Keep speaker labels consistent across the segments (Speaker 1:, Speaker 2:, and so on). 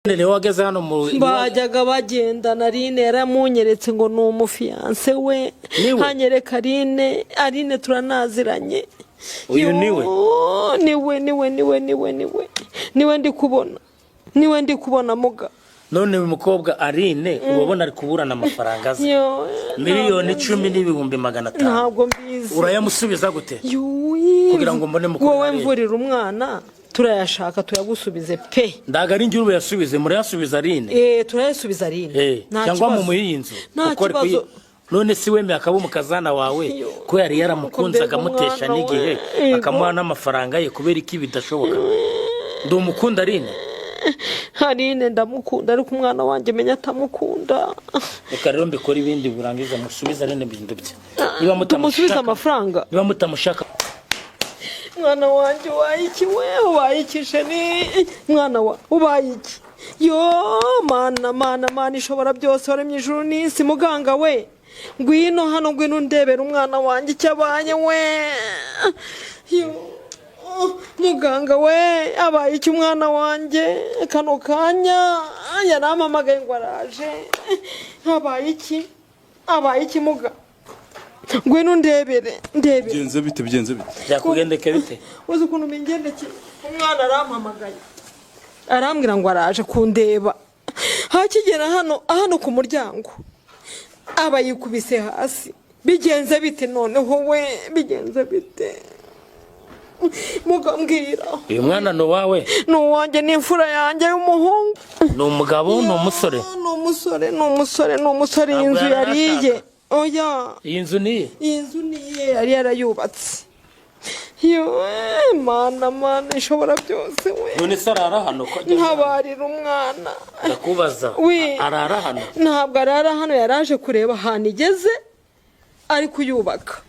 Speaker 1: Nene wageze hano mu
Speaker 2: bajyaga bagendana Aline yaramunyeretse ngo ni umufiance we hanyereka Aline turanaziranye.
Speaker 1: Uyu
Speaker 2: niwe ndi kubona muga.
Speaker 1: None uyu mukobwa Aline ubona ari kuburana amafaranga ze miliyoni 10,500.
Speaker 2: Ntabwo mbizi
Speaker 1: urayamusubiza gute kugira ngo mbone mukobwa
Speaker 2: wowe mvurira umwana turayashaka tuyagusubize pe
Speaker 1: ndaga ari njye yasubize muri yasubiza Aline
Speaker 2: turayasubiza Aline
Speaker 1: cyangwa mu muyinzu
Speaker 2: uko
Speaker 1: none si weme akaba umukazana wawe ko yari yaramukunzaga mutesha n'igihe akamuha n'amafaranga ye kubera iki bidashoboka ndo mukunda Aline
Speaker 2: ndamukunda ariko umwana wanjye menya atamukunda
Speaker 1: reka rero mbikora ibindi burangiza musubiza Aline bintu bye
Speaker 2: niba mutamusubiza amafaranga
Speaker 1: niba mutamushaka
Speaker 2: mwana wanjye wayiki wewe wayikishe ni mwana wa ubayiki yo mana ishobora byose waremye ijuru n'isi muganga we ngwino hano ngwino ndebera umwana wanjye cyabaye we yo muganga we abayiki umwana wanjye kano kanya yaramamagaye ngo araje abayiki muga ngwino ndebere
Speaker 3: bigenze bite
Speaker 1: byakugendeke bite
Speaker 2: uzi ukuntu bingendeke umwana arampamagaye arambwira ngo araje kundeba hakigera hano ku muryango abayikubise hasi bigenze bite noneho we bigenze bite mugambwira
Speaker 1: uyu mwana no wawe
Speaker 2: no wanjye n'imfura yanjye y'umuhungu
Speaker 1: no umugabo no
Speaker 2: umusore inzu yariye oya
Speaker 1: iyi nzu niye
Speaker 2: yari yarayubatse yo mana ishobora byose we
Speaker 1: none sarara hano ko
Speaker 2: ntabarira umwana
Speaker 1: ndakubaza arara hano
Speaker 2: ntabwo arara hano yaraje kureba ahantu igeze ari kuyubaka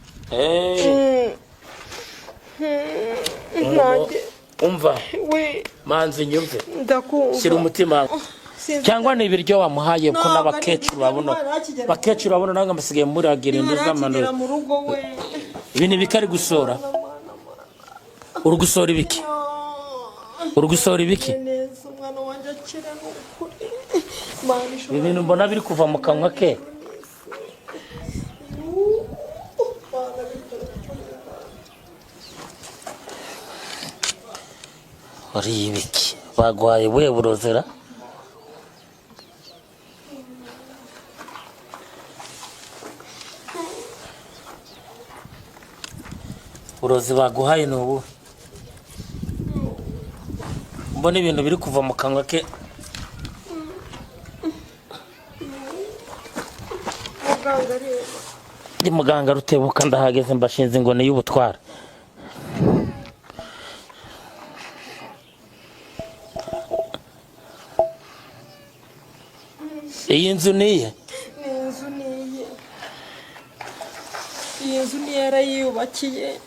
Speaker 1: umva
Speaker 2: we
Speaker 1: manzi nyumve
Speaker 2: ndakumva
Speaker 1: shyira umutima cyangwa ni ibiryo wamuhaye ko n'abakecuru babona nange mbasigaye muragira indu z'amanura ibi ni bikari gusora urugusora ibiki ibintu mbona biri kuva mu kanwa ke uri ibiki bagwaye we burozera urozi baguhaye nubu mbona ibintu biri kuva mu kanwa ke ndi muganga Rutebuka ndahageze mbashinze ingone y'ubutwara iyi nzu niye
Speaker 2: iyi nzu niye yarayubakiye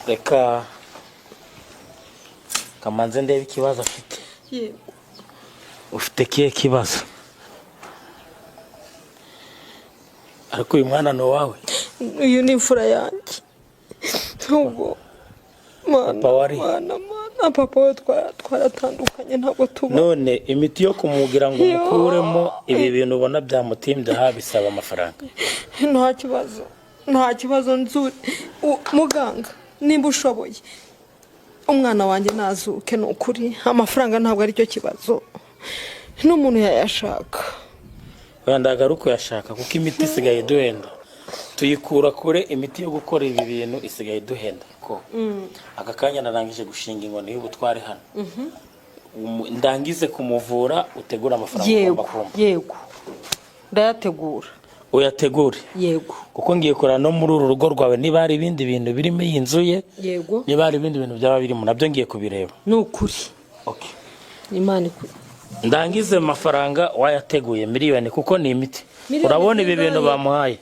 Speaker 1: reka kamanze ndebe ikibazo afite ufite kiye kibazo ariko uyu mwana no wawe
Speaker 2: uyu ni imfura yanjye nubwo papa we twaratandukanye ntabwo tuba
Speaker 1: none imiti yo kumugira ngo mukuremo ibi bintu ubona byamutimbye bisaba amafaranga
Speaker 2: nta kibazo nzuri muganga nimba ushoboye umwana wanjye nazuke ni ukuri amafaranga ntabwo ari cyo kibazo n'umuntu yayashaka
Speaker 1: wenda agaruka yashaka kuko imiti isigaye duhenda tuyikura kure imiti yo gukora ibi bintu isigaye duhenda ko aka kanya narangije gushinga ingone y'ubutware hano ndangize kumuvura utegura amafaranga ugomba kumva
Speaker 2: yego ndayategura
Speaker 1: uyategure
Speaker 2: yego
Speaker 1: kuko ngiye kora no muri uru rugo rwawe niba hari ibindi bintu birimo yinzuye
Speaker 2: yego
Speaker 1: niba hari ibindi bintu byaba birimo nabyo ngiye kubireba
Speaker 2: nukuri
Speaker 1: okay
Speaker 2: imana
Speaker 1: ndangize amafaranga wayateguye miliyoni kuko ni imiti urabona ibi bintu bamuhaye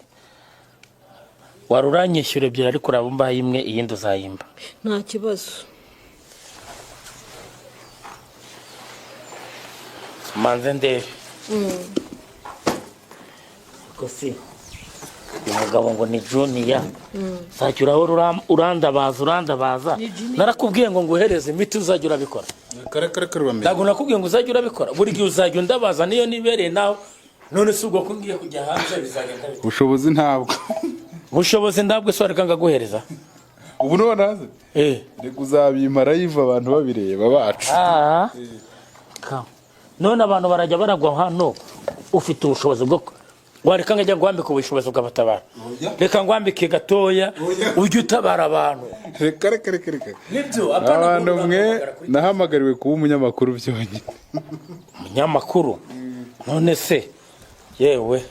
Speaker 1: waruranyishyura ebyiri ariko urabumba imwe iyindi uzayimba
Speaker 2: nta kibazo
Speaker 1: manze ndebe kosi uyu mugabo ngo ni Junior uzajya urahora urandabaza narakubwiye ngo nguhereze imiti uzajya urabikora ntabwo nakubwiye ngo uzajya urabikora buri gihe uzajya undabaza niyo nibereye nawe none si ubwo ko ngiye kujya hanze bizagenda bite ubushobozi ntabwo se wareka ngaguhereza
Speaker 3: ubu none haze reka uzabimara yiva abantu babireba bacu
Speaker 1: none abantu barajya baragwa hano ufite ubushobozi bwo wareka ngajya ngwambika ubushobozi bw'abatabara reka ngwambike gatoya ujye utabara abantu
Speaker 3: reka
Speaker 1: nibyo
Speaker 3: abantu mwe nahamagariwe kuba umunyamakuru byonyine
Speaker 1: umunyamakuru none se yewe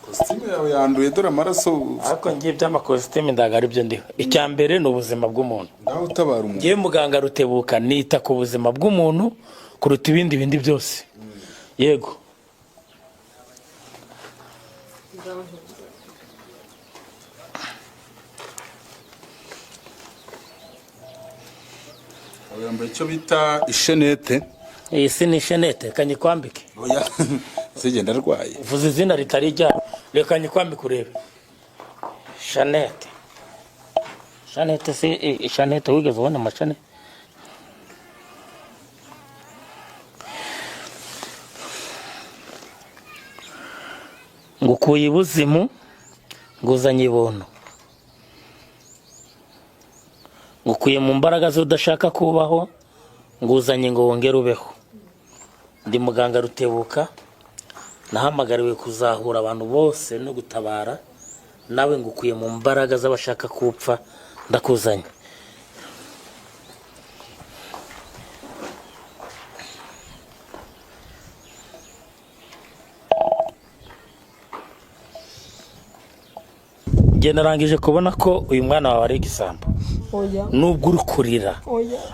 Speaker 3: kositimu yawe yanduye dore amaraso
Speaker 1: ariko ngiye by'amakositimu ndaga ari byo ndiho icya mbere ni ubuzima bw'umuntu
Speaker 3: nawe utabara umuntu
Speaker 1: ngiye muganga Rutebuka nita ku buzima bw'umuntu kuruta ibindi byose yego
Speaker 3: yambaye icyo bita ishenete
Speaker 1: iyi si ni ishenete kanyikwambike
Speaker 3: oya sigenda arwaye
Speaker 1: uvuze izina ritari rya reka nyikwambike urebe shanete si shanete wigeze ubona amashanete ngukuye ibuzimu nguzanye ibono ngukuye mu mbaraga z'udashaka kubaho nguzanye ngo wongere ubeho ndi muganga Rutebuka nahamagariwe kuzahura abantu bose no gutabara nawe ngukuye mu mbaraga z'abashaka kupfa ndakuzanye njye narangije kubona ko uyu mwana wawe ari igisambo nubwo uri kurira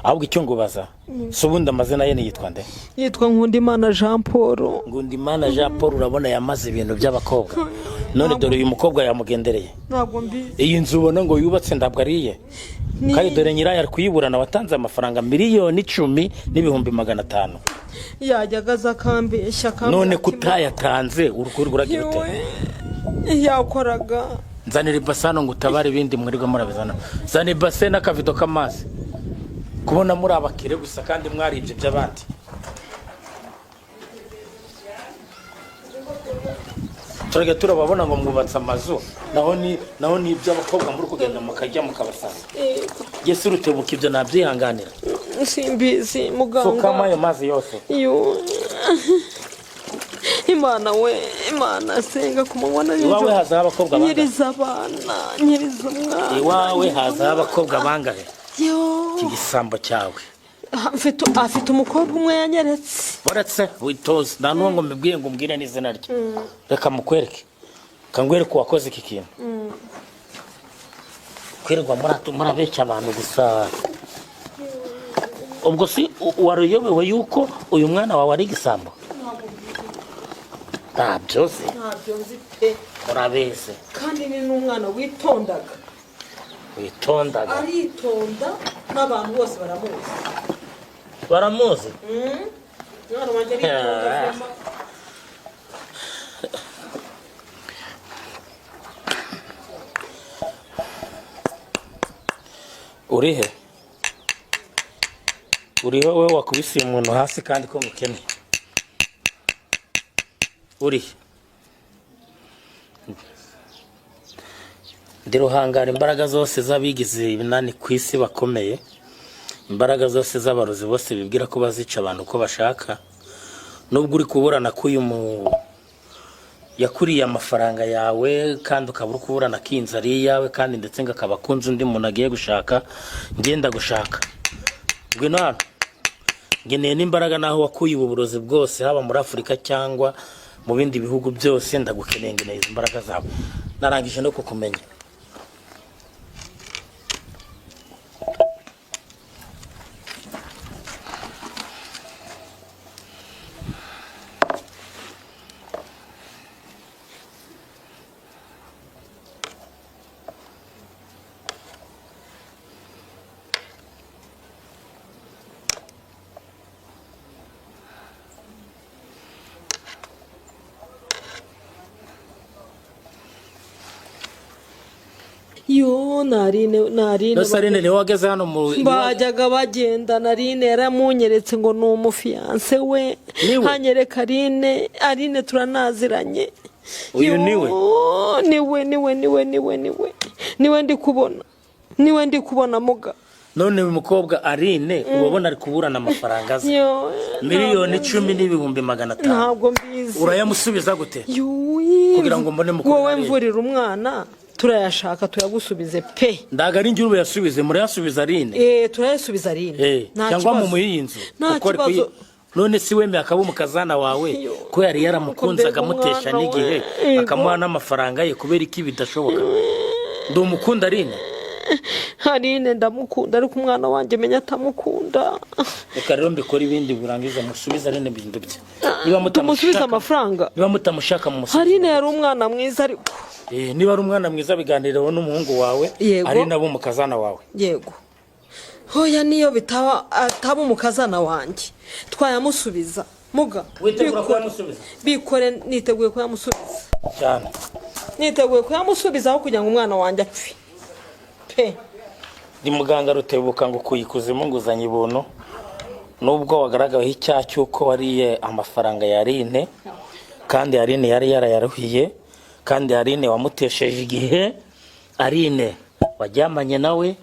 Speaker 1: ahubwo icyo ngubaza si ubundi amazina ye yitwa nde
Speaker 2: yitwa Nkundimana Jean Paul
Speaker 1: Nkundimana Jean Paul urabona yamaze ibintu by'abakobwa none dore uyu mukobwa yamugendereye
Speaker 2: ntabwo mbizi
Speaker 1: iyi nzu ubona ngo yubatse ndabwo ariye kandi dore nyirayo ari kuyiburana watanze amafaranga miliyoni 10,500
Speaker 2: yajyaga aza akambeshya
Speaker 1: none kutayatanze urukurwa uragira ute
Speaker 2: yakoraga
Speaker 1: nzanira ibasano ngo utabare ibindi mwirirwa murabizana zana ibase n'akavido k'amazi kubona muri abakire gusa kandi mwaribye by'abandi turage turababona ngo mwubatse amazu naho ni iby'abakobwa muri kugenda mukajya mukabasanga Yesu Rutebuka ibyo nabyihanganira
Speaker 2: simbizi muganga
Speaker 1: sokama ayo mazi yose
Speaker 2: Imana we Imana senga kumubona
Speaker 1: iwawe haza abakobwa bangahe
Speaker 2: nyiriza abana nyiriza umwana
Speaker 1: iwawe haza abakobwa bangahe igisambo cyawe
Speaker 2: afite umukobwa umwe yanyeretse
Speaker 1: baretse witoze nta n'uwo ngo mbibwiye ngo mbwire n'izina rye reka mukwereke kangwereke uwakoze iki kintu kwirirwa murabeshya abantu gusa ubwo si waruyobewe yuko uyu mwana wawe ari igisambo ntabyo
Speaker 2: nzi pe
Speaker 1: urabeze
Speaker 2: kandi ni n'umwana witondaga aritonda n'abantu bose
Speaker 1: baramuzi
Speaker 2: umwana wanjye aritonda
Speaker 1: urihe uriho we wakubise umuntu hasi kandi ko ngukeneye urihe ndi Ruhangara imbaraga zose z'abigize ibinani ku isi bakomeye imbaraga zose z'abarozi bose bibwira ko bazica abantu uko bashaka nubwo uri kuburana k'uyu yakuriye amafaranga yawe kandi ukaba uri kuburana k'inzu ari iyawe kandi ndetse ngakaba akunze undi muntu agiye gushaka ngenda gushaka ngwino hano ngeneye n'imbaraga naho wakuye uburozi bwose haba muri Afurika cyangwa mu bindi bihugu byose ndagukeneye ngeneye izo mbaraga zawe narangije no kukumenya
Speaker 2: yo narine
Speaker 1: Sarine niwe wageze hano mu
Speaker 2: bajyaga bagenda narine yaramunyeretse ngo ni umufiyanse we hanyereka Aline turanaziranye.
Speaker 1: Uyu
Speaker 2: niwe ndi kubona muga.
Speaker 1: None uyu mukobwa Aline ubabona ari kuburana amafaranga ze miliyoni 10,500,000.
Speaker 2: Ntabwo mbizi.
Speaker 1: Urayamusubiza gute? Kugira ngo mbone mukobwa
Speaker 2: wowe mvurira umwana turayashaka tuyagusubize pe.
Speaker 1: Ndaga ari njye yasubize murayasubiza Aline.
Speaker 2: Turayasubiza Aline.
Speaker 1: Cyangwa mu muyinzu. None si wemeye akaba umukazana wawe ko yari yaramukunzaga mutesha n'igihe akamuha n'amafaranga ye kubera iki bidashoboka. Ndo mukunda Aline
Speaker 2: ndamukunda ariko umwana wanjye menya atamukunda.
Speaker 1: Reka rero mbikora ibindi burangiza musubiza Aline bintu bye.
Speaker 2: Niba mutamusubiza amafaranga.
Speaker 1: Niba mutamushaka mu musubiza.
Speaker 2: Aline yari umwana mwiza ariko.
Speaker 1: Niba ari umwana mwiza biganiraho n'umuhungu wawe ari nabo mukazana wawe.
Speaker 2: Yego. Hoya niyo ataba umukazana wanjye twayamusubiza muga. Bikore niteguye ko yamusubiza
Speaker 1: cyane.
Speaker 2: Niteguye ko yamusubiza aho kugira ngo umwana wanjye apfe pe.
Speaker 1: Ndi muganga Rutebuka ngo kuyikuzimu nguzanye ibuntu nubwo wagaragaweho icyaha cy'uko wariye amafaranga ya Aline kandi Aline yari yarayaruhiye kandi Aline wamutesheje igihe Aline wajyamanye nawe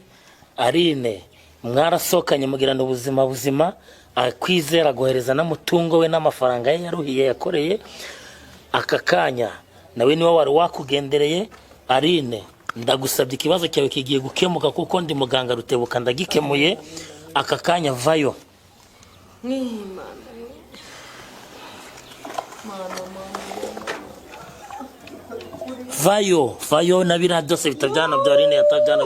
Speaker 1: Aline mwarasokanye mugirana ubuzima akwizera guhereza n'umutungo we n'amafaranga ye yaruhiye yakoreye aka kanya nawe niwe wari wakugendereye Aline ndagusabye ikibazo cyawe kigiye gukemuka kuko ndi muganga Rutebuka ndagikemuye aka kanya vayo. Vayo nabira byose bitajyana bya Aline yatajyana